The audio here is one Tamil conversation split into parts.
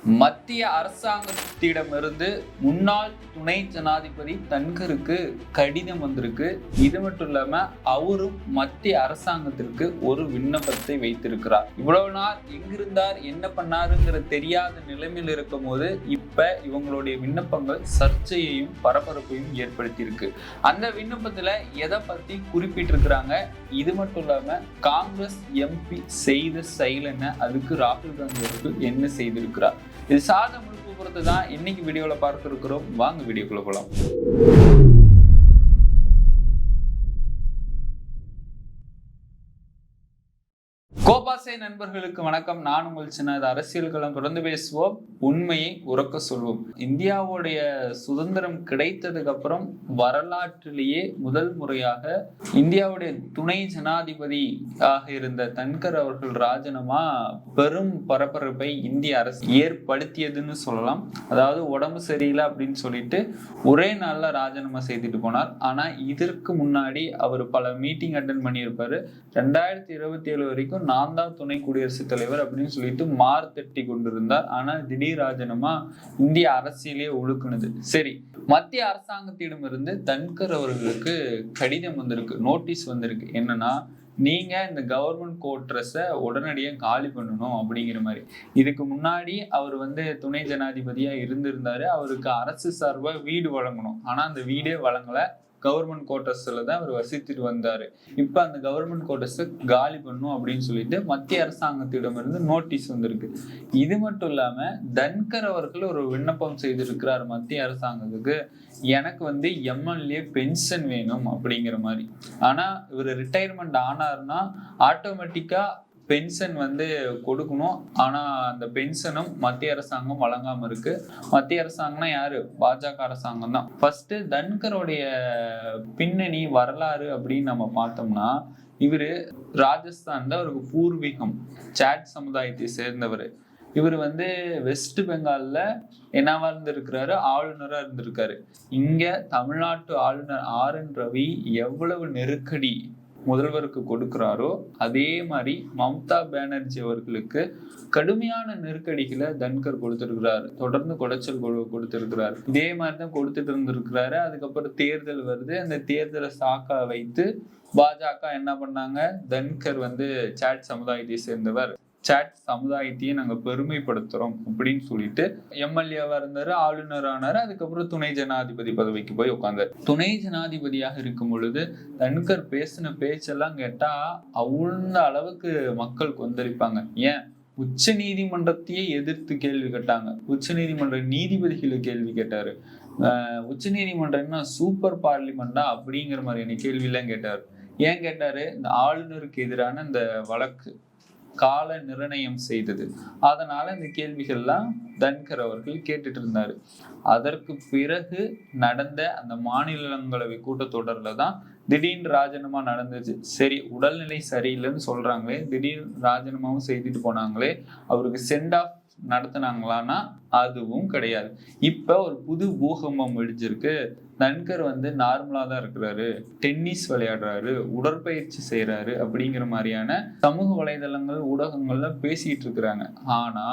மத்திய அரசாங்கத்திடமிருந்து முன்னாள் துணை ஜனாதிபதி தன்கருக்கு கடிதம் வந்திருக்கு. இது மட்டும் இல்லாம அவரும் மத்திய அரசாங்கத்திற்கு ஒரு விண்ணப்பத்தை வைத்திருக்கிறார். இவ்வளவு நாள் எங்கிருந்தார், என்ன பண்ணாருங்கிற தெரியாத நிலைமையில் இருக்கும் போது இப்ப இவங்களுடைய விண்ணப்பங்கள் சர்ச்சையையும் பரபரப்பையும் ஏற்படுத்தியிருக்கு. அந்த விண்ணப்பத்துல எதை பத்தி குறிப்பிட்டிருக்கிறாங்க, இது மட்டும் இல்லாம காங்கிரஸ் எம்பி செய்த செயல் என்ன, அதுக்கு ராகுல் காந்தி அவர்கள் என்ன செய்திருக்கிறார், இது சார்ந்த முழு விவரத்தை தான் இன்னைக்கு வீடியோல பார்க்க இருக்கிறோம். வாங்க வீடியோக்குள்ள போலாம். கோபாசை நண்பர்களுக்கு வணக்கம். நான் உங்கள் சின்னது அரசியல் களம். தொடர்ந்து பேசுவோம், உண்மையை உறக்க சொல்வோம். இந்தியாவுடைய சுதந்திரம் கிடைத்ததுக்கு அப்புறம் வரலாற்றிலேயே முதல் முறையாக இந்தியாவுடைய துணை ஜனாதிபதி இருந்த தன்கர் அவர்கள் ராஜினாமா பெரும் பரபரப்பை இந்திய அரசு ஏற்படுத்தியதுன்னு சொல்லலாம். அதாவது உடம்பு சரியில்லை அப்படின்னு சொல்லிட்டு ஒரே நாள்ல ராஜினாமா செய்துட்டு போனார். ஆனா இதற்கு முன்னாடி அவர் பல மீட்டிங் அட்டன் பண்ணியிருப்பாரு. 2027 வரைக்கும் நான் தான் துணை குடியரசுத் தலைவர் அப்படின்னு சொல்லிட்டு மார்த்தட்டி கொண்டிருந்தார். ஆனா திடீர் ராஜினாமா இந்திய அரசியலே ஒழுக்குனது. சரி, மத்திய அரசாங்கத்திடமிருந்து தன்கர் அவர்களுக்கு கடிதம் வந்திருக்கு, நோட்டீஸ் வந்திருக்கு. என்னன்னா, நீங்க இந்த கவர்மெண்ட் குவார்டர்ஸை உடனடியாக காலி பண்ணணும் அப்படிங்கிற மாதிரி. இதுக்கு முன்னாடி அவர் துணை ஜனாதிபதியா இருந்திருந்தாரு. அவருக்கு அரசு சார்பா வீடு வழங்கணும், ஆனா அந்த வீடே வழங்கல. கவர்மெண்ட் குவார்டர்ஸ்ல தான் அவர் வசித்துட்டு வந்தாரு. இப்ப அந்த கவர்மெண்ட் குவார்டர்ஸை காலி பண்ணும் அப்படின்னு சொல்லிட்டு மத்திய அரசாங்கத்திடமிருந்து நோட்டீஸ் வந்திருக்கு. இது மட்டும் இல்லாம தன்கர் அவர்கள் ஒரு விண்ணப்பம் செய்திருக்கிறார் மத்திய அரசாங்கத்துக்கு. எனக்கு எம்எல்ஏ பென்ஷன் வேணும் அப்படிங்கிற மாதிரி. ஆனா இவர் ரிட்டையர்மெண்ட் ஆனார்னா ஆட்டோமேட்டிக்கா பென்ஷன் கொடுக்கணும். ஆனா அந்த பென்ஷனும் மத்திய அரசாங்கம் வழங்காம இருக்கு. மத்திய அரசாங்கம்னா யாரு? பாஜக அரசாங்கம் தான். ஃபர்ஸ்ட் தன்கருடைய பின்னணி வரலாறு அப்படின்னு நம்ம பார்த்தோம்னா, இவரு ராஜஸ்தான்ல அவருக்கு பூர்வீகம் சாட் சமுதாயத்தை சேர்ந்தவர். இவர் வெஸ்ட் பெங்கால்ல என்னவா இருந்திருக்கிறாரு, ஆளுநரா இருந்திருக்காரு. இங்க தமிழ்நாட்டு ஆளுநர் RN ரவி எவ்வளவு நெருக்கடி முதல்வருக்கு கொடுக்கிறாரோ அதே மாதிரி மம்தா பானர்ஜி அவர்களுக்கு கடுமையான நெருக்கடிகளை தன்கர் கொடுத்திருக்கிறாரு. தொடர்ந்து குடைச்சல் கொடுத்திருக்கிறாரு. இதே மாதிரிதான் கொடுத்துட்டு இருந்திருக்கிறாரு. அதுக்கப்புறம் தேர்தல் வருது. அந்த தேர்தலை சாக்கா வைத்து பாஜக என்ன பண்ணாங்க, தன்கர் சாட் சமுதாயத்தை சேர்ந்தவர், சாட் சமுதாயத்தையே நாங்க பெருமைப்படுத்துறோம் அப்படின்னு சொல்லிட்டு எம்எல்ஏவா இருந்தாரு, ஆளுநர் ஆனாரு. அதுக்கப்புறம் துணை ஜனாதிபதி பதவிக்கு போய் உட்கார்ந்தாரு. துணை ஜனாதிபதியாக இருக்கும் பொழுது தன்கர் பேசின பேச்செல்லாம் கேட்டா அவ்வளவு அளவுக்கு மக்கள் கொந்தளிப்பாங்க. ஏன், உச்ச நீதிமன்றத்தையே எதிர்த்து கேள்வி கேட்டாங்க. உச்ச நீதிமன்ற நீதிபதிகளை கேள்வி கேட்டாரு. உச்ச நீதிமன்றம் என்ன சூப்பர் பார்லிமெண்டா அப்படிங்கிற மாதிரியான கேள்வி எல்லாம் கேட்டாரு. ஏன் கேட்டாரு, இந்த ஆளுநருக்கு எதிரான இந்த வழக்கு கால நிர்ணயம் செய்தது. அதனால இந்த கேள்விகள்லாம் தன்கர் அவர்கள் கேட்டுட்டு இருந்தாரு. அதற்கு பிறகு நடந்த அந்த மாநிலங்களவை கூட்டத்தொடர்ல தான் திடீர்னு ராஜினாமா நடந்துச்சு. சரி, உடல்நிலை சரியில்லைன்னு சொல்றாங்களே, திடீர் ராஜினாமாவும் செய்துட்டு போனாங்களே, அவருக்கு சென்ட் ஆஃப் நடத்தினாங்களான்னா அதுவும் கிடையாது. இப்ப ஒரு புது பூகம்பம் வெடிச்சிருக்கு. தன்கர் நார்மலா தான் இருக்கிறாரு, டென்னிஸ் விளையாடுறாரு, உடற்பயிற்சி செய்யறாரு அப்படிங்கிற மாதிரியான சமூக வலைதளங்கள் ஊடகங்கள்ல பேசிட்டு இருக்கிறாங்க. ஆனா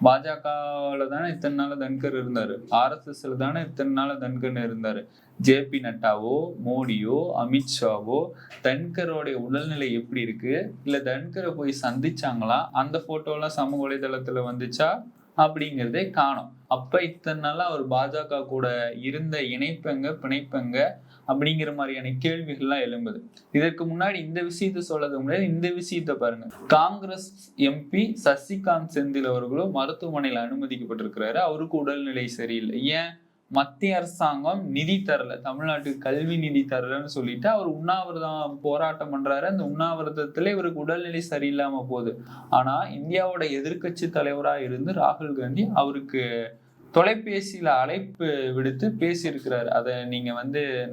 பாஜகவுல தானே இத்தனை நாள தன்கர் இருந்தாரு, RSSல தானே இத்தனை நாள தன்கர் இருந்தாரு. JP நட்டாவோ மோடியோ அமித்ஷாவோ தன்கரோடைய உடல்நிலை எப்படி இருக்கு, இல்ல தன்கரை போய் சந்திச்சாங்களா, அந்த போட்டோலாம் சமூக வலைதளத்துல வந்துச்சா அப்படிங்கிறதே காணும். அப்ப இத்தனை நாளா அவர் பாஜக கூட இருந்த இணைப்பங்க பிணைப்பங்க அப்படிங்கிற மாதிரியான கேள்விகள்லாம் எழும்புது. இதற்கு முன்னாடி இந்த விஷயத்த சொல்லது முடியாது. இந்த விஷயத்த பாருங்க, காங்கிரஸ் MP சசிகாந்த் செந்தில் அவர்களும் மருத்துவமனையில அனுமதிக்கப்பட்டிருக்கிறாரு. அவருக்கு உடல்நிலை சரியில்லை. ஏன், மத்திய அரசாங்கம் நிதி தரல, தமிழ்நாட்டுக்கு கல்வி நிதி தரலன்னு சொல்லிட்டு அவர் உண்ணாவிரதம் போராட்டம் பண்றாரு. அந்த உண்ணாவிரதத்துல இவருக்கு உடல்நிலை சரியில்லாம போகுது. ஆனா இந்தியாவோட எதிர்கட்சி தலைவரா இருந்து ராகுல் காந்தி அவருக்கு தொலைபேசியில அழைப்பு விடுத்து பேசியிருக்கிறாரு. அதை நீங்க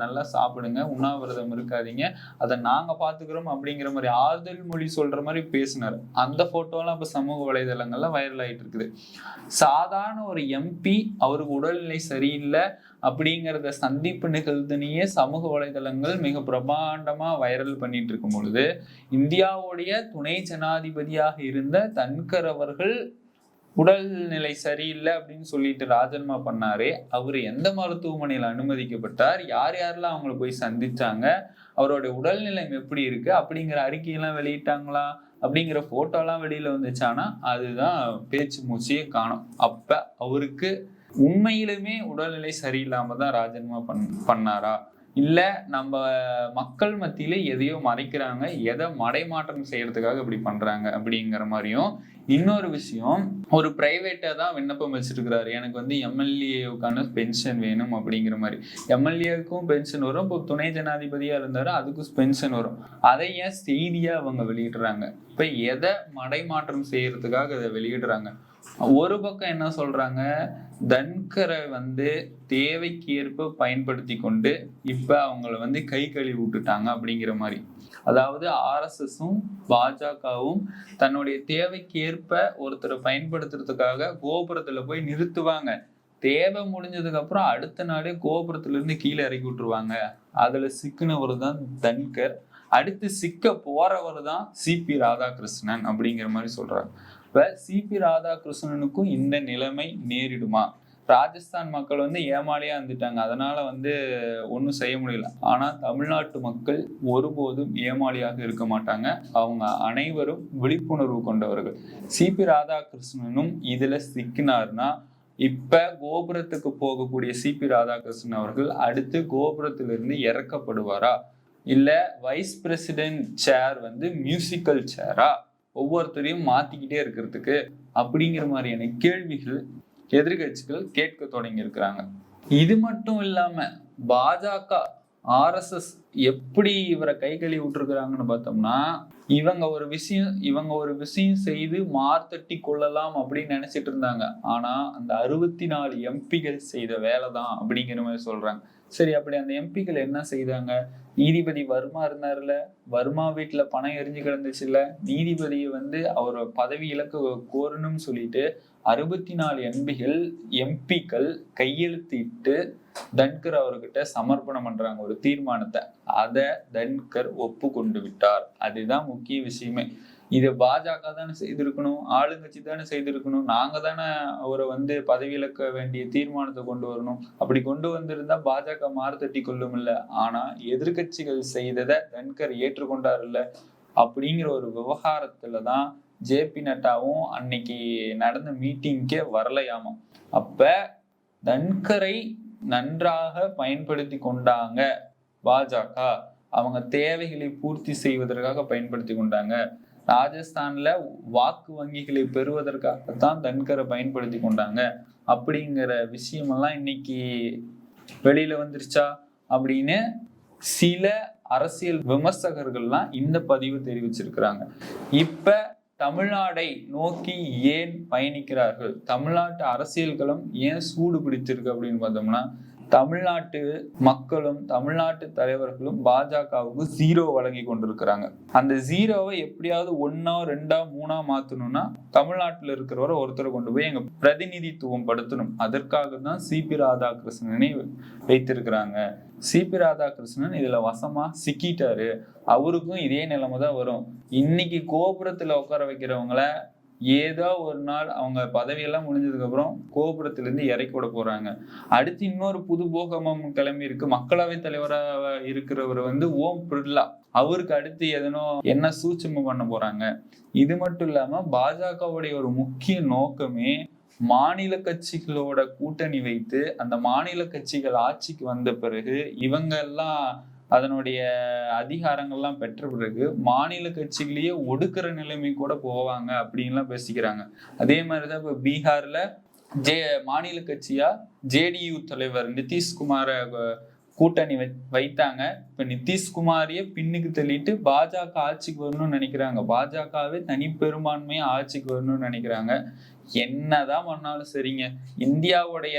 நல்லா சாப்பிடுங்க, உண்ணாவிரதம் இருக்காதீங்க, அதை நாங்க பாத்துக்கிறோம் அப்படிங்கிற மாதிரி ஆறுதல் மொழி சொல்ற மாதிரி பேசினாரு. அந்த போட்டோலாம் இப்ப சமூக வலைதளங்கள்ல வைரல் ஆயிட்டு இருக்குது. சாதாரண ஒரு MP அவருக்கு உடல்நிலை சரியில்லை அப்படிங்கிறத சந்திப்பு நிகழ்ந்தனையே சமூக வலைதளங்கள் மிக பிரமாண்டமா வைரல் பண்ணிட்டு இருக்கும் பொழுது, இந்தியாவுடைய துணை ஜனாதிபதியாக இருந்த தன்கர் அவர்கள் உடல்நிலை சரியில்லை அப்படின்னு சொல்லிட்டு ராஜினாமா பண்ணாரு. அவரு எந்த மருத்துவமனையில அனுமதிக்கப்பட்டார், யார் யாரெல்லாம் அவங்களை போய் சந்திச்சாங்க, அவருடைய உடல்நிலை எப்படி இருக்கு அப்படிங்கிற அறிக்கையெல்லாம் வெளியிட்டாங்களா, அப்படிங்கிற போட்டோ எல்லாம் வெளியில வந்துச்சானா அதுதான் பேச்சு மூச்சியே காணும். அப்ப அவருக்கு உண்மையிலுமே உடல்நிலை சரியில்லாம தான் ராஜினாமா பண்ணாரா, இல்ல நம்ம மக்கள் மத்தியில எதையோ மறைக்கிறாங்க, எதை மடைமாற்றம் செய்யறதுக்காக இப்படி பண்றாங்க அப்படிங்கிற மாதிரியும். இன்னொரு விஷயம், ஒரு பிரைவேட்டா தான் விண்ணப்பம் வச்சிருக்கிறாரு, எனக்கு வந்து எம்எல்ஏவுக்கான பென்ஷன் வேணும் அப்படிங்கிற மாதிரி. எம்எல்ஏவுக்கும் பென்ஷன் வரும், இப்போ துணை ஜனாதிபதியா இருந்தாரு அதுக்கும் பென்ஷன் வரும். அதை ஏன் செய்தியா அவங்க வெளியிடுறாங்க? இப்ப எதை மடைமாற்றம் செய்யறதுக்காக இதை வெளியிடுறாங்க? ஒரு பக்கம் என்ன சொல்றாங்க, தன்கரை வந்து தேவைக்கு ஏற்ப பயன்படுத்தி கொண்டு இப்ப அவங்கள வந்து கை கழுவி விட்டுட்டாங்க அப்படிங்கிற மாதிரி. அதாவது ஆர்எஸ்எஸும் பாஜகவும் தன்னுடைய தேவைக்கு ஏற்ப ஒருத்தரை பயன்படுத்துறதுக்காக கோபுரத்துல போய் நிறுத்துவாங்க. தேவை முடிஞ்சதுக்கு அப்புறம் அடுத்த நாளே கோபுரத்துல இருந்து கீழே இறக்கி விட்டுருவாங்க. அதுல சிக்கினவர் தான் தன்கர், அடுத்து சிக்க போறவர் தான் சிபி ராதாகிருஷ்ணன் அப்படிங்கிற மாதிரி சொல்றாங்க. இப்ப சிபி ராதாகிருஷ்ணனுக்கும் இந்த நிலைமை நேரிடுமா? ராஜஸ்தான் மக்கள் வந்து ஏமாளியா இருந்துட்டாங்க, அதனால வந்து ஒன்றும் செய்ய முடியல. ஆனா தமிழ்நாட்டு மக்கள் ஒருபோதும் ஏமாளியாக இருக்க மாட்டாங்க. அவங்க அனைவரும் விழிப்புணர்வு கொண்டவர்கள். சிபி ராதாகிருஷ்ணனும் இதுல சிக்கினார்னா இப்ப கோபுரத்துக்கு போகக்கூடிய சிபி ராதாகிருஷ்ணன் அவர்கள் அடுத்து கோபுரத்திலிருந்து இறக்கப்படுவாரா, இல்ல வைஸ் பிரசிடென்ட் சேர் வந்து மியூசிக்கல் சேரா, ஒவ்வொருத்தரையும் மாத்திக்கிட்டே இருக்கிறதுக்கு அப்படிங்கிற மாதிரியான கேள்விகள் எதிர்கட்சிகள் கேட்க தொடங்கி இருக்கிறாங்க. இது மட்டும் இல்லாம பாஜக ஆர்எஸ்எஸ் எப்படி இவரை கை கழுவி விட்டுருக்குறாங்கன்னு பார்த்தோம்னா, இவங்க ஒரு விஷயம் செய்து மார்த்தட்டி கொள்ளலாம் அப்படின்னு நினைச்சிட்டு இருந்தாங்க. ஆனா அந்த 64 எம்பிகள் செய்த வேலைதான் அப்படிங்கிற மாதிரி சொல்றாங்க. சரி, அப்படி அந்த எம்பிக்கள் என்ன செய்தாங்க? நீதிபதி வர்மா இருந்தாருல, வர்மா வீட்டுல பணம் எரிஞ்சு கிடந்துச்சுல்ல, நீதிபதியை வந்து அவர் பதவி இழக்க கோரணும்னு சொல்லிட்டு 64 எம்பிக்கள் கையெழுத்திட்டு தன்கர் அவர்கிட்ட சமர்ப்பணம் பண்றாங்க ஒரு தீர்மானத்தை. அதை தன்கர் ஒப்புக்கொண்டு விட்டார். அதுதான் முக்கிய விஷயமே. இதை பாஜக தானே செய்திருக்கணும், ஆளுங்கட்சி தானே செய்திருக்கணும், நாங்க தானே அவரை வந்து பதவி இழக்க வேண்டிய தீர்மானத்தை கொண்டு வரணும். அப்படி கொண்டு வந்திருந்தா பாஜக மாறுதட்டி கொள்ளும் இல்ல. ஆனா எதிர்கட்சிகள் செய்ததை தன்கர் ஏற்றுக்கொண்டார் இல்ல. அப்படிங்கிற ஒரு விவகாரத்துலதான் ஜேபி நட்டாவும் அன்னைக்கு நடந்த மீட்டிங்கே வரலையாமா. அப்ப தன்கரை நன்றாக பயன்படுத்தி கொண்டாங்க பாஜக. அவங்க தேவைகளை பூர்த்தி செய்வதற்காக பயன்படுத்தி கொண்டாங்க. ராஜஸ்தான்ல வாக்கு வங்கிகளை பெறுவதற்காகத்தான் தன்கரை பயன்படுத்தி கொண்டாங்க அப்படிங்கிற விஷயமெல்லாம் இன்னைக்கு வெளியில வந்துருச்சா அப்படின்னு சில அரசியல் விமர்சகர்கள்லாம் இந்த பதிவு தெரிவிச்சிருக்கிறாங்க. இப்ப தமிழ்நாடை நோக்கி ஏன் பயணிக்கிறார்கள், தமிழ்நாட்டு அரசியல் களம் ஏன் சூடு பிடிச்சிருக்கு அப்படின்னு பார்த்தோம்னா, தமிழ்நாட்டு மக்களும் தமிழ்நாட்டு தலைவர்களும் பாஜகவுக்கு 0 வழங்கி கொண்டிருக்கிறாங்க. அந்த 0வை எப்படியாவது 1, 2, 3 மாத்தணும்னா தமிழ்நாட்டில் இருக்கிறவரை ஒருத்தரை கொண்டு போய் எங்க பிரதிநிதித்துவம் படுத்தணும். அதற்காக தான் சிபி ராதாகிருஷ்ணனை வைத்திருக்கிறாங்க. சிபி ராதாகிருஷ்ணன் இதுல வசமா சிக்கிட்டாரு. அவருக்கும் இதே நிலைமை தான் வரும். இன்னைக்கு கோபுரத்துல உட்கார வைக்கிறவங்கள ஏதோ ஒரு நாள் அவங்க பதவியெல்லாம் முடிஞ்சதுக்கு அப்புறம் கோபுரத்துல இருந்து இறக்கி விட போறாங்க. அடுத்து இன்னொரு புது போகமம் கிளம்பி இருக்கு. மக்களவை தலைவராக இருக்கிறவர் வந்து ஓம் பிர்லா, அவருக்கு அடுத்து எதனோ என்ன சூட்சமம் பண்ண போறாங்க. இது மட்டும் இல்லாம பாஜகவுடைய ஒரு முக்கிய நோக்கமே மாநில கட்சிகளோட கூட்டணி வைத்து அந்த மாநில கட்சிகள் ஆட்சிக்கு வந்த பிறகு இவங்க எல்லாம் அதனுடைய அதிகாரங்கள்லாம் பெற்ற பிறகு மாநில கட்சிகளையே ஒடுக்குற நிலைமை கூட போவாங்க அப்படின்லாம் பேசிக்கிறாங்க. அதே மாதிரிதான் இப்ப பீகார்ல மாநில கட்சியா ஜேடியு தலைவர் நிதிஷ்குமார கூட்டணி வைத்தாங்க. இப்ப நிதிஷ்குமாரையே பின்னுக்கு தள்ளிட்டு பாஜக ஆட்சிக்கு வரணும்னு நினைக்கிறாங்க. பாஜகவே தனி பெரும்பான்மையா ஆட்சிக்கு வரணும்னு நினைக்கிறாங்க. என்னதான் பண்ணாலும் சரிங்க, இந்தியாவுடைய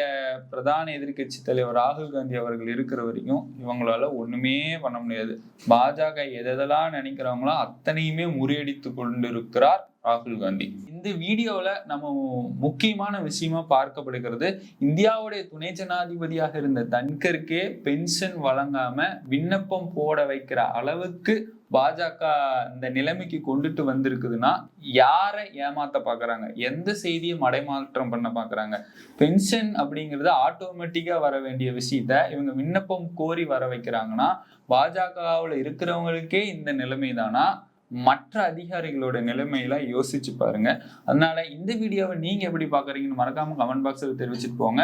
பிரதான எதிர்கட்சி தலைவர் ராகுல் காந்தி அவர்கள் இருக்கிற வரைக்கும் இவங்களால ஒண்ணுமே பண்ண முடியாது. பாஜக எதெல்லாம் நினைக்கிறவங்களோ அத்தனையுமே முறியடித்து கொண்டிருக்கிறார் ராகுல் காந்தி. இந்த வீடியோல நம்ம முக்கியமான விஷயமா பார்க்கப்படுகிறது, இந்தியாவுடைய துணை ஜனாதிபதியாக இருந்த தன்கருக்கே பென்ஷன் வழங்காம விண்ணப்பம் போட வைக்கிற அளவுக்கு பாஜக இந்த நிலைமைக்கு கொண்டுட்டு வந்திருக்குதுன்னா யாரை ஏமாத்த பாக்குறாங்க, எந்த செய்தியை மடைமாற்றம் பண்ண பாக்குறாங்க? பென்ஷன் அப்படிங்கிறது ஆட்டோமேட்டிக்கா வர வேண்டிய விஷயத்த இவங்க விண்ணப்பம் கோரி வர வைக்கிறாங்கன்னா பாஜகவுல இருக்கிறவங்களுக்கே இந்த நிலைமை தானா? மற்ற அதிகாரிகளோட நிலைமையில யோசிச்சு பாருங்க. அதனால இந்த வீடியோவை நீங்க எப்படி பாக்குறீங்கன்னு மறக்காம கமெண்ட் பாக்ஸ்ல தெரிவிச்சுட்டு போங்க.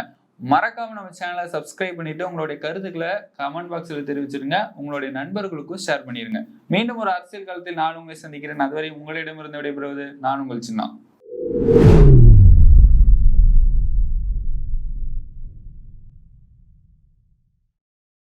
மறக்காம நம்ம சேனலை சப்ஸ்கிரைப் பண்ணிட்டு உங்களுடைய கருத்துக்களை கமெண்ட் பாக்ஸ்ல தெரிவிச்சிருங்க. உங்களுடைய நண்பர்களுக்கும் ஷேர் பண்ணிருங்க. மீண்டும் ஒரு அரசியல் காலத்தில் நான் உங்களை சந்திக்கிறேன். அதுவரை உங்களிடமிருந்து விடைபெறுவது நான் உங்கள் சின்னா.